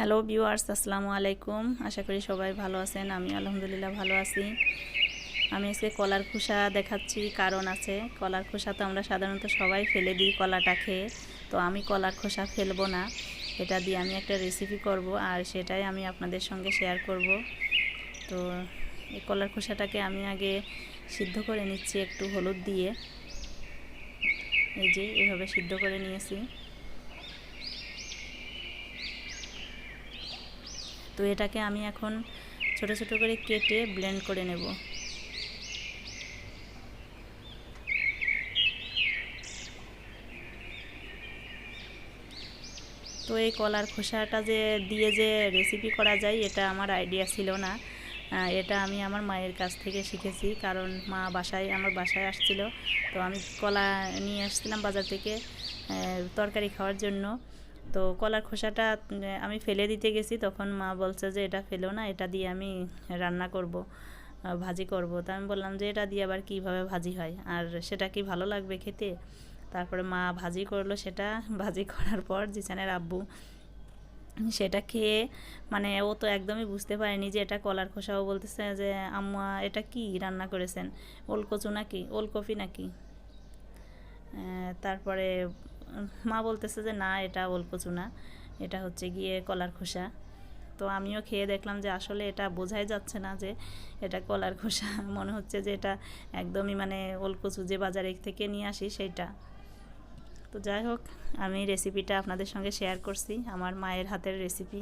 Hello viewers, আসসালামু আলাইকুম। আশা করি সবাই ভালো আছেন। আমি আলহামদুলিল্লাহ ভালো আছি। আমি আজকে কলার খোসা দেখাচ্ছি, কারণ আছে। কলার খোসা তো আমরা সাধারণত সবাই ফেলে দিই কলাটা খেয়ে, তো আমি কলার খোসা ফেলবো না। এটা দিয়ে আমি একটা রেসিপি করব, আর সেটাই আমি আপনাদের সঙ্গে শেয়ার করব। তো এই কলার খোসাটাকে আমি আগে সিদ্ধ করে নিচ্ছি একটু হলুদ দিয়ে। এই যে এভাবে সিদ্ধ করে নিয়েছি। তো এটাকে আমি এখন ছোট ছোট করে কেটে ব্লেন্ড করে নেব। তো এই কলার খোসাটা দিয়ে যে রেসিপি করা যায়, এটা আমার আইডিয়া ছিল না। এটা আমি আমার মায়ের কাছ থেকে শিখেছি, কারণ মা আমার বাসায় আসছিল। তো আমি কলা নিয়ে আসছিলাম বাজার থেকে তরকারি খাওয়ার জন্য। তো কলার খোসাটা আমি ফেলে দিতে গেছি, তখন মা বলছে যে এটা ফেলো না, এটা দিয়ে আমি রান্না করব, ভাজি করব। তা আমি বললাম যে এটা দিয়ে আবার কীভাবে ভাজি হয়, আর সেটা কি ভালো লাগবে খেতে? তারপরে মা ভাজি করলো। সেটা ভাজি করার পর জিসানের আব্বু সেটা খেয়ে, মানে ও তো একদমই বুঝতে পারেনি যে এটা কলার খোসা। ও বলতেছে যে আম্মা এটা কি রান্না করেছেন, ওলকচু নাকি, ওলকপি নাকি? তারপরে মা বলতেছে যে না, এটা ওলকচু না, এটা হচ্ছে গিয়ে কলার খোসা। তো আমিও খেয়ে দেখলাম যে আসলে এটা বোঝাই যাচ্ছে না যে এটা কলার খোসা। মনে হচ্ছে যে এটা একদমই মানে ওলকচু যে বাজারে থেকে নিয়ে আসি সেইটা। তো যাই হোক, আমি রেসিপিটা আপনাদের সঙ্গে শেয়ার করছি, আমার মায়ের হাতের রেসিপি।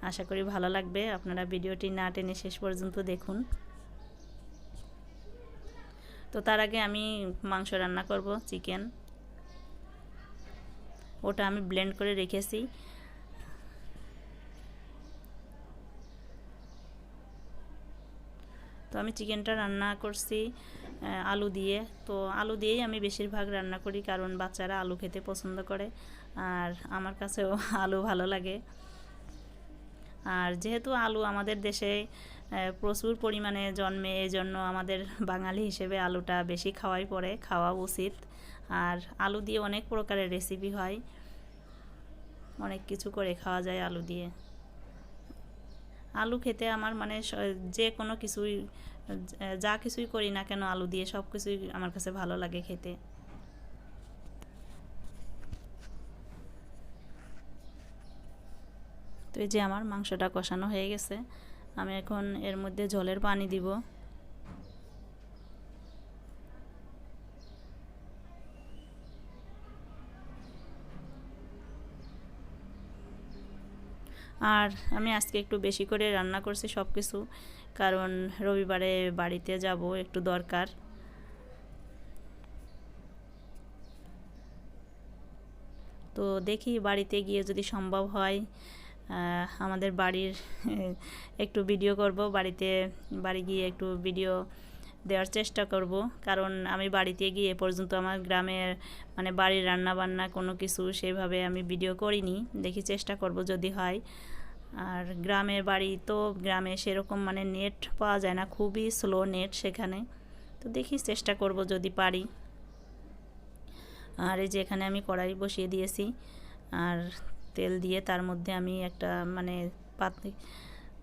আশা করি ভালো লাগবে। আপনারা ভিডিওটি না টেনে শেষ পর্যন্ত দেখুন। তো তার আগে আমি মাংস রান্না করব, চিকেন। ওটা আমি ব্লেন্ড করে রেখেছি। তো আমি চিকেনটা রান্না করছি আলু দিয়ে। তো আলু দিয়েই আমি বেশিরভাগ রান্না করি, কারণ বাচ্চারা আলু খেতে পছন্দ করে, আর আমার কাছেও আলু ভালো লাগে। আর যেহেতু আলু আমাদের দেশে প্রচুর পরিমাণে জন্মে, এই জন্য আমাদের বাঙালি হিসেবে আলুটা বেশি খাওয়া উচিত। আর আলু দিয়ে অনেক প্রকারের রেসিপি হয়, অনেক কিছু করে খাওয়া যায় আলু দিয়ে। আলু খেতে আমার মানে যে কোনো কিছুই, যা কিছুই করি না কেন আলু দিয়ে সব কিছুই আমার কাছে ভালো লাগে খেতে। তো এই যে আমার মাংসটা কষানো হয়ে গেছে, আমি এখন এর মধ্যে ঝোলের পানি দিব। আর আমি আজকে একটু বেশি করে রান্না করছি সব কিছু, কারণ রবিবারে বাড়িতে যাব, একটু দরকার। তো দেখি বাড়িতে গিয়ে যদি সম্ভব হয় আমাদের বাড়ির একটু ভিডিও করব, বাড়ি গিয়ে একটু ভিডিও দেওয়ার চেষ্টা করব। কারণ আমি বাড়িতে গিয়ে এ পর্যন্ত আমার গ্রামের মানে বাড়ির রান্না বান্না কোনো কিছু সেভাবে আমি ভিডিও করিনি। দেখি চেষ্টা করব যদি হয়। আর গ্রামের বাড়ি তো গ্রামে সেরকম মানে নেট পাওয়া যায় না, খুবই স্লো নেট সেখানে। তো দেখি চেষ্টা করব যদি পারি। আর এই যে এখানে আমি কড়াই বসিয়ে দিয়েছি, আর তেল দিয়ে তার মধ্যে আমি একটা মানে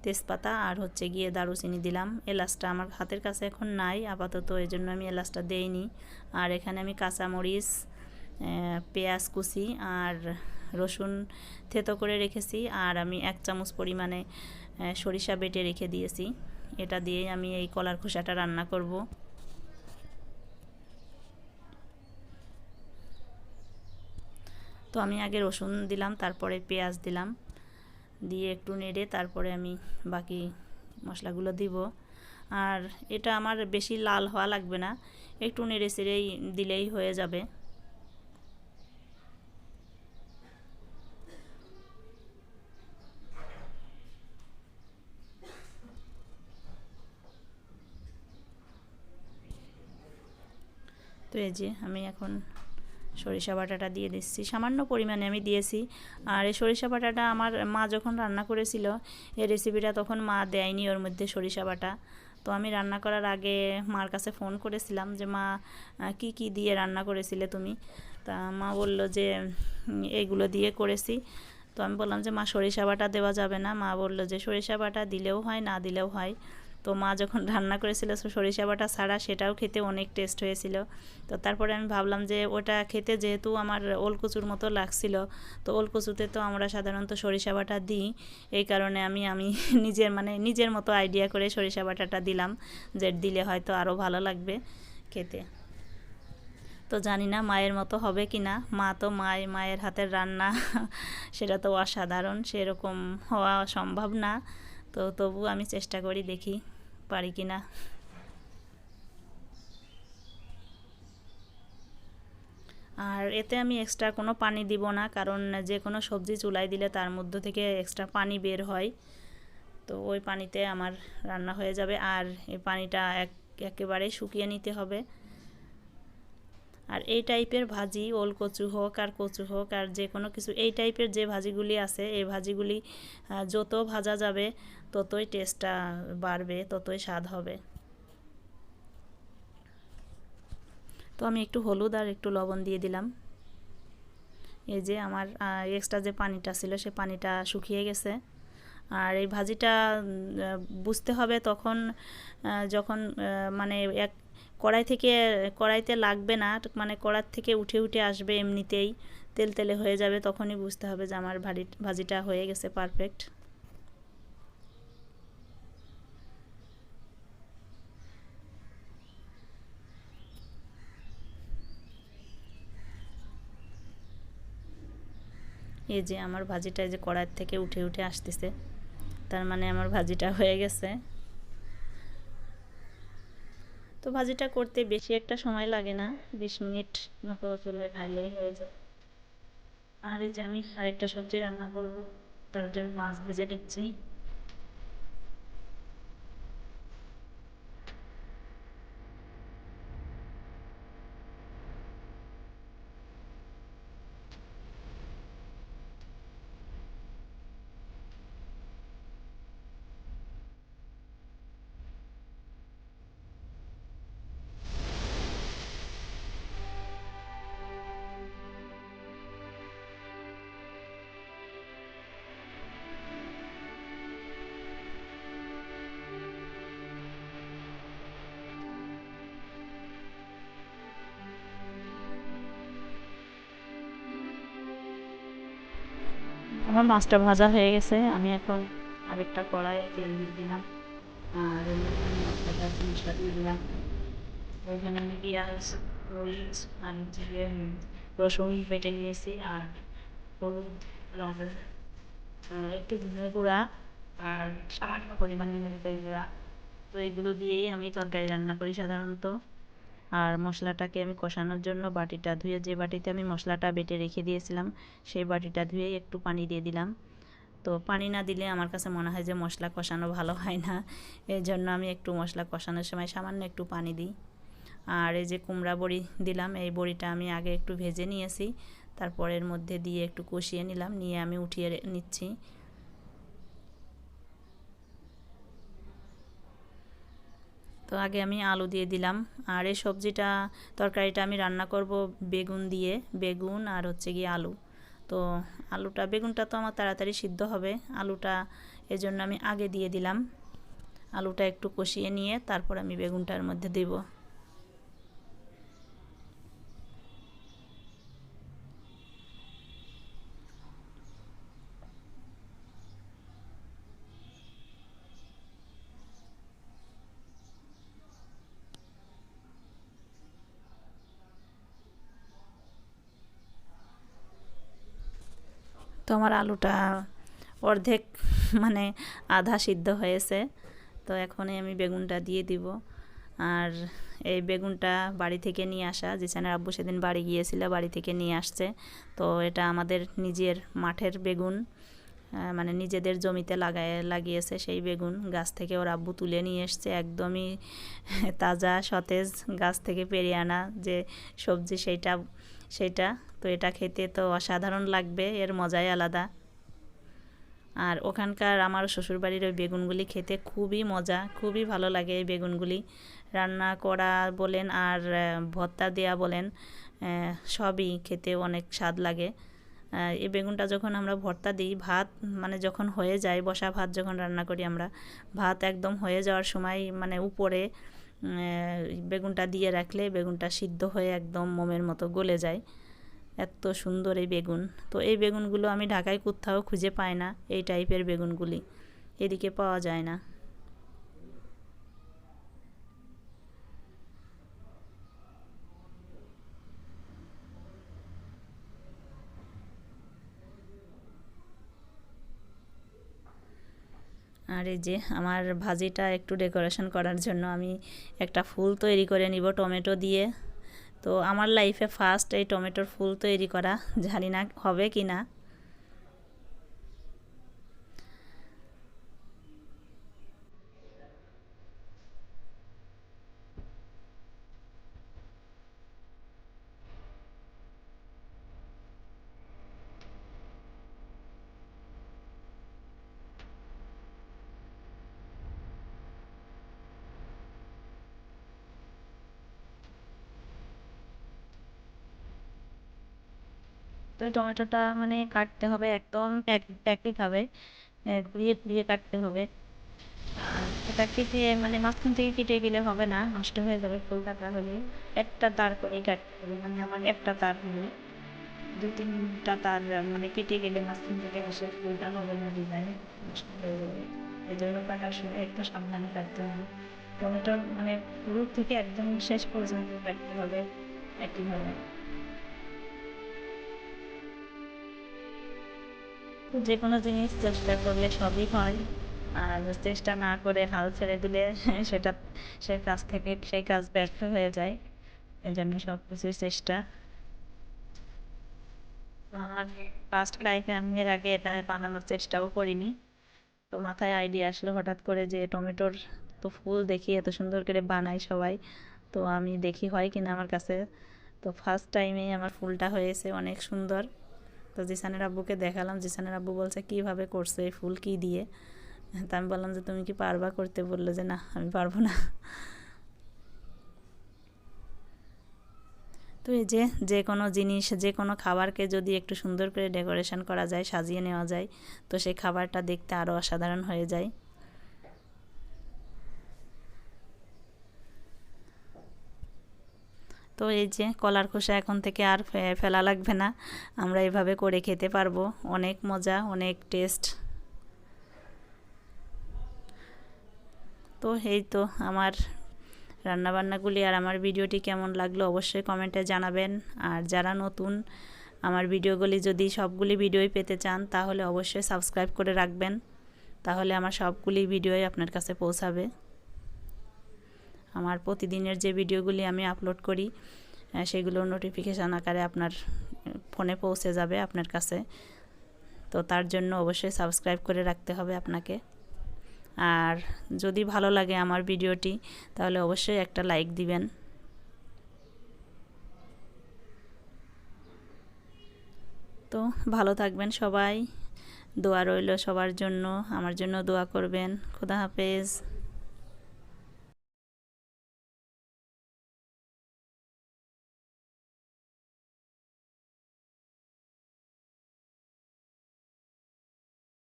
তেজপাতা আর হচ্ছে গিয়ে দারুচিনি দিলাম। এলাচটা আমার হাতের কাছে এখন নাই আপাতত, এই জন্য আমি এলাচটা দেইনি। আর এখানে আমি কাঁচামরিচ, পেঁয়াজ কুচি আর রসুন থেতো করে রেখেছি, আর আমি 1 চামচ পরিমাণে সরিষা বেটে রেখে দিয়েছি। এটা দিয়েই আমি এই কলার খোসাটা রান্না করব। তো আমি আগে রসুন দিলাম, তারপরে পেঁয়াজ দিলাম, দিয়ে একটু নেড়ে তারপরে আমি বাকি মশলাগুলো দিব। আর এটা আমার বেশি লাল হওয়া লাগবে না, একটু নেড়ে চেড়েই দিলেই হয়ে যাবে। তো এই যে আমি এখন সরিষা বাটাটা দিয়ে দিচ্ছি, সামান্য পরিমাণে আমি দিয়েছি। আর এই সরিষা বাটাটা আমার মা যখন রান্না করেছিল এই রেসিপিটা, তখন মা দেয়নি ওর মধ্যে সরিষা বাটা। তো আমি রান্না করার আগে মার কাছে ফোন করেছিলাম যে মা কি কি দিয়ে রান্না করেছিলে তুমি? তা মা বলল যে এইগুলো দিয়ে করেছি। তো আমি বললাম যে মা সরিষা বাটা দেওয়া যাবে না। মা বললো যে সরিষা বাটা দিলেও হয় না দিলেও হয়। তো মা যখন রান্না করেছিল সরিষা বাটা ছাড়া, সেটাও খেতে অনেক টেস্ট হয়েছিল। তো তারপরে আমি ভাবলাম যে ওটা খেতে যেহেতু আমার ওলকচুর মতো লাগছিল, তো ওলকচুতে তো আমরা সাধারণত সরিষা বাটা দিই, এই কারণে আমি নিজের মতো আইডিয়া করে সরিষা বাটাটা দিলাম, যে দিলে হয়তো আরও ভালো লাগবে খেতে। তো জানি না মায়ের মতো হবে কি না। মা তো মায়ের হাতের রান্না সেটা তো অসাধারণ, সেরকম হওয়া সম্ভব না। তো তবু আমি চেষ্টা করি, দেখি পারি কি না। আর এতে আমি এক্সট্রা কোনো পানি দিব না, কারণ যে কোনো সবজি চুলায় দিলে তার মধ্য থেকে এক্সট্রা পানি বের হয়। তো ওই পানিতে আমার রান্না হয়ে যাবে। আর এই পানিটা একেবারে শুকিয়ে নিতে হবে। আর এই টাইপের ভাজি, ওল কচু হোক আর কচু হোক আর যে কোনো কিছু, এই টাইপের যে ভাজিগুলি আছে, এই ভাজিগুলি যত ভাজা যাবে ততই টেস্টটা বাড়বে, ততই স্বাদ হবে। তো আমি একটু হলুদ আর একটু লবণ দিয়ে দিলাম। এই যে আমার এক্সট্রা যে পানিটা ছিল সে পানিটা শুকিয়ে গেছে। আর এই ভাজিটা বুঝতে হবে তখন, যখন মানে এক কড়াইতে লাগবে না, মানে কড়াই থেকে উঠে উঠে আসবে, এমনিতেই তেল তেলে হয়ে যাবে, তখনই বুঝতে হবে যে আমার ভাজিটা হয়ে গেছে পারফেক্ট। এই যে আমার ভাজিটা যে কড়াই থেকে উঠে উঠে আসতেছে, তার মানে আমার ভাজিটা হয়ে গেছে। তো ভাজিটা করতে বেশি একটা সময় লাগে না, 20 মিনিট মতো চলে ভাজলেই হয়ে যায়। আর এই যে আমি আরেকটা সবজি রান্না করবো, তার জন্য মাছ ভেজে নিচ্ছি। আমার মাছটা ভাজা হয়ে গেছে। আমি এখন আরেকটা কড়াইয়ে তেল দিয়ে দিলাম, আর মশলাটা দিয়ে দিলাম। ওইখানে আমি পেঁয়াজ, মরিচ আর রসুন বেটে নিয়েছি, আর হলুদ, লবণ, একটু ধনে গুঁড়া আর সামান্য পরিমাণে মরিচের গুঁড়া। তো এগুলো দিয়েই আমি তরকারি রান্না করি সাধারণত। আর মশলাটাকে আমি কষানোর জন্য বাটিটা ধুয়ে, যে বাটিতে আমি মশলাটা বেটে রেখে দিয়েছিলাম সেই বাটিটা ধুয়ে একটু পানি দিয়ে দিলাম। তো পানি না দিলে আমার কাছে মনে হয় যে মশলা কষানো ভালো হয় না, এই জন্য আমি একটু মশলা কষানোর সময় সামান্য একটু পানি দিই। আর এই যে কুমড়া বড়ি দিলাম, এই বড়িটা আমি আগে একটু ভেজে নিয়েছি, তারপর এর মধ্যে দিয়ে একটু কষিয়ে নিলাম, নিয়ে আমি উঠিয়ে নিচ্ছি। তো আগে আমি আলু দিয়ে দিলাম। আর এই তরকারিটা আমি রান্না করব বেগুন দিয়ে, বেগুন আর হচ্ছে গিয়ে আলু। তো বেগুনটা তো আমার তাড়াতাড়ি সিদ্ধ হবে, আলুটা এজন্য আমি আগে দিয়ে দিলাম। আলুটা একটু কষিয়ে নিয়ে তারপর আমি বেগুনটার মধ্যে দেব। তো আমার আলুটা অর্ধেক মানে আধা সিদ্ধ হয়েছে। তো এখনই আমি বেগুনটা দিয়ে দিব। আর এই বেগুনটা বাড়ি থেকে নিয়ে আসা, জিসানের আব্বু সেদিন বাড়ি গিয়েছিল, বাড়ি থেকে নিয়ে আসছে। তো এটা আমাদের নিজের মাঠের বেগুন, মানে নিজেদের জমিতে লাগিয়েছে সেই বেগুন, গাছ থেকে ওর আব্বু তুলে নিয়ে এসছে, একদমই তাজা সতেজ, গাছ থেকে পেড়ে আনা যে সবজি সেইটা। তো এটা খেতে তো অসাধারণ লাগবে, এর মজাই আলাদা। আর ওখানকার আমার শ্বশুরবাড়ির ওই বেগুনগুলি খেতে খুবই মজা, খুবই ভালো লাগে এই বেগুনগুলি রান্না করা বলেন আর ভর্তা দেয়া বলেন, সবই খেতে অনেক স্বাদ লাগে। এই বেগুনটা যখন আমরা ভর্তা দিই, ভাত মানে যখন হয়ে যায়, বসা ভাত যখন রান্না করি আমরা, ভাত একদম হয়ে যাওয়ার সময় মানে উপরে বেগুনটা দিয়ে রাখলে বেগুনটা সিদ্ধ হয়ে একদম মোমের মতো গলে যায়। এত সুন্দর এই বেগুন। তো এই বেগুনগুলো আমি ঢাকায় কোথাও খুঁজে পাই না, এই টাইপের বেগুনগুলি এদিকে পাওয়া যায় না। আর এই যে আমার ভাজিটা একটু ডেকোরেশন করার জন্য আমি একটা ফুল তৈরি করে নিব টমেটো দিয়ে। তো আমার লাইফে ফার্স্ট এই টমেটোর ফুল তৈরি করা, জানি না হবে কি না। তো টমেটোটা মানে কাটতে হবে একদম একইভাবে, ধুয়ে ধুয়ে কাটতে হবে। আর এটা কেটে মানে মাঝখান থেকে কেটে গেলে হবে না, নষ্ট হয়ে যাবে ফুল কাটা হলে। একটা তার করেই কাটতে হবে, মানে আমার একটা তার হলে দু তিনটা তার মানে কেটে গেলে মাঝখান থেকে এসে ফুলটা হবে না, ডিজাইন নষ্ট হয়ে যাবে। এই জন্য কাটার সময় একটু সাবধানে কাটতে হবে। টমেটোর মানে শুরু থেকে একদম শেষ পর্যন্ত কাটতে হবে একইভাবে। যে কোনো জিনিস চেষ্টা করলে সবই হয়, আর চেষ্টা না করে হাল ছেড়ে দিলে সেটা সে কাজ থেকে সেই কাজ ব্যর্থ হয়ে যায়। এই জন্য সব কিছুর চেষ্টা। আমার ফার্স্ট লাইফে আমি এর আগে এটা বানানোর চেষ্টাও করিনি। তো মাথায় আইডিয়া আসলো হঠাৎ করে যে টমেটোর তো ফুল দেখি এত সুন্দর করে বানায় সবাই, তো আমি দেখি হয় কিনা আমার কাছে। তো ফার্স্ট টাইমেই আমার ফুলটা হয়েছে অনেক সুন্দর। তো জিসানের আব্বুকে দেখালাম, জিসানের আব্বু বলছে কীভাবে করছে এই ফুল কী দিয়ে। তা আমি বললাম যে তুমি কি পারবা করতে, বললো যে না আমি পারবো না। তো এই যে যে কোনো জিনিস, যে কোনো খাবারকে যদি একটু সুন্দর করে ডেকোরেশন করা যায়, সাজিয়ে নেওয়া যায়, তো সেই খাবারটা দেখতে আরও অসাধারণ হয়ে যায়। তো এই যে কলার খোসা এখন থেকে আর ফেলা লাগবে না, আমরা এভাবে করে খেতে পারবো। অনেক মজা, অনেক টেস্ট। তো এই তো আমার রান্নাবান্নাগুলি আর আমার ভিডিওটি কেমন লাগলো অবশ্যই কমেন্টে জানাবেন। আর যারা নতুন আমার ভিডিওগুলি যদি সবগুলি ভিডিওই পেতে চান তাহলে অবশ্যই সাবস্ক্রাইব করে রাখবেন, তাহলে আমার সবগুলি ভিডিওই আপনার কাছে পৌঁছাবে। আমার প্রতিদিনের যে ভিডিওগুলি আমি আপলোড করি সেগুলোর নোটিফিকেশান আকারে আপনার ফোনে পৌঁছে যাবে আপনার কাছে। তো তার জন্য অবশ্যই সাবস্ক্রাইব করে রাখতে হবে আপনাকে। আর যদি ভালো লাগে আমার ভিডিওটি তাহলে অবশ্যই একটা লাইক দিবেন। তো ভালো থাকবেন সবাই, দোয়া রইল সবার জন্য, আমার জন্য দোয়া করবেন। খোদা হাফেজ।